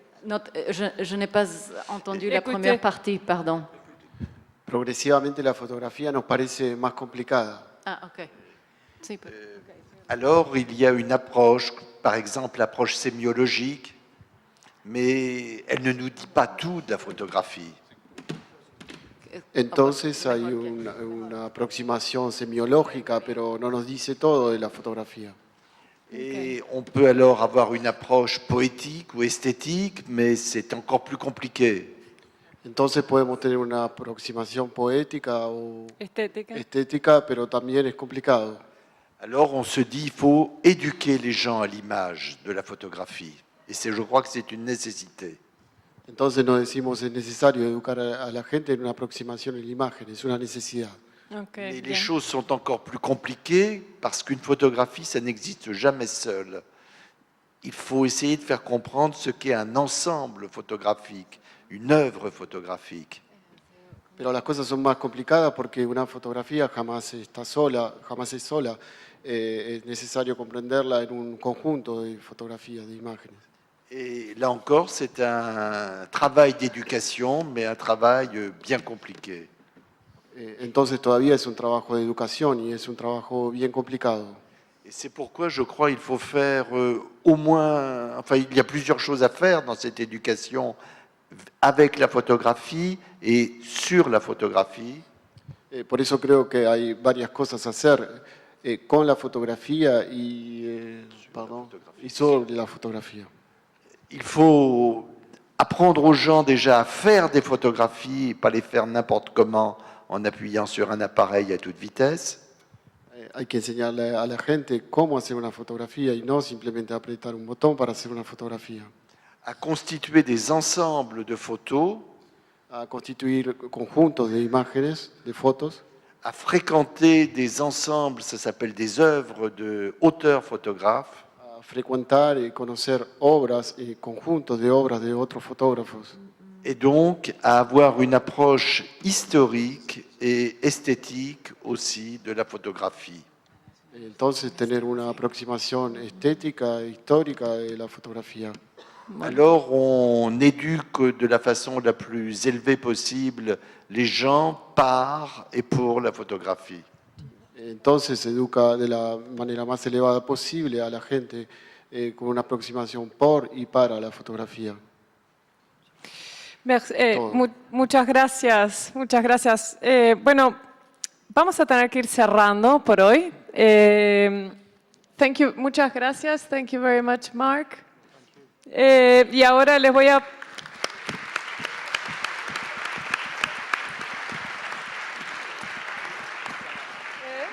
Je n'ai pas entendu la première partie, pardon. Progresivamente la fotografía nos parece más complicada. Ah, ok. Sí, Alors, il y a une approche, par exemple l'approche sémiologique, mais elle ne nous dit pas tout de la photographie. Entonces hay una aproximación semiológica, pero no nos dice todo de la fotografía. Et on peut alors avoir une approche poétique ou esthétique, mais c'est encore plus compliqué. Entonces podemos tener una aproximación poética o Estética. estética, pero también es complicado. Alors on se dit il faut éduquer les gens à l'image de la photographie. Et je crois que c'est une nécessité. Entonces nos decimos es necesario educar a la gente en una aproximación en la imagen, es una necesidad. Okay, Mais les bien. choses sont encore plus compliquées parce qu'une photographie, ça n'existe jamais seul. Il faut essayer de faire comprendre ce qu'est un ensemble photographique, une œuvre photographique. Pero las cosas son más complicadas porque una fotografía jamás está sola, jamás es sola. Es necesario comprenderla en un conjunto de fotografías, de imágenes. Et là encore, c'est un travail d'éducation, mais un travail bien compliqué. Entonces todavía es un trabajo de educación y es un trabajo bien complicado. Et c'est pourquoi je crois qu'il faut faire au moins... Enfin, il y a plusieurs choses à faire dans cette éducation avec la photographie et sur la photographie. Por eso creo que hay varias cosas a hacer con la fotografía y sobre la fotografía. Il faut apprendre aux gens déjà à faire des photographies, pas les faire n'importe comment en appuyant sur un appareil à toute vitesse. Hay que enseñarle a la gente cómo hacer una fotografía y no simplemente apretar un botón para hacer una fotografía. À constituer des ensembles de photos. A constituir conjuntos de imágenes, de fotos. À fréquenter des ensembles, ça s'appelle des œuvres de auteurs photographes. A frecuentar y conocer obras y conjuntos de obras de otros fotógrafos. Et donc à avoir une approche historique et esthétique aussi de la photographie. Entonces tener una aproximación estética e histórica de la fotografía. Alors on éduque de la façon la plus élevée possible les gens par et pour la photographie. Entonces se educa de la manera más elevada posible a la gente con una aproximación por y para la fotografía. Muchas gracias, muchas gracias. Bueno, vamos a tener que ir cerrando por hoy. Muchas gracias, thank you very much, Mark. Y ahora les voy a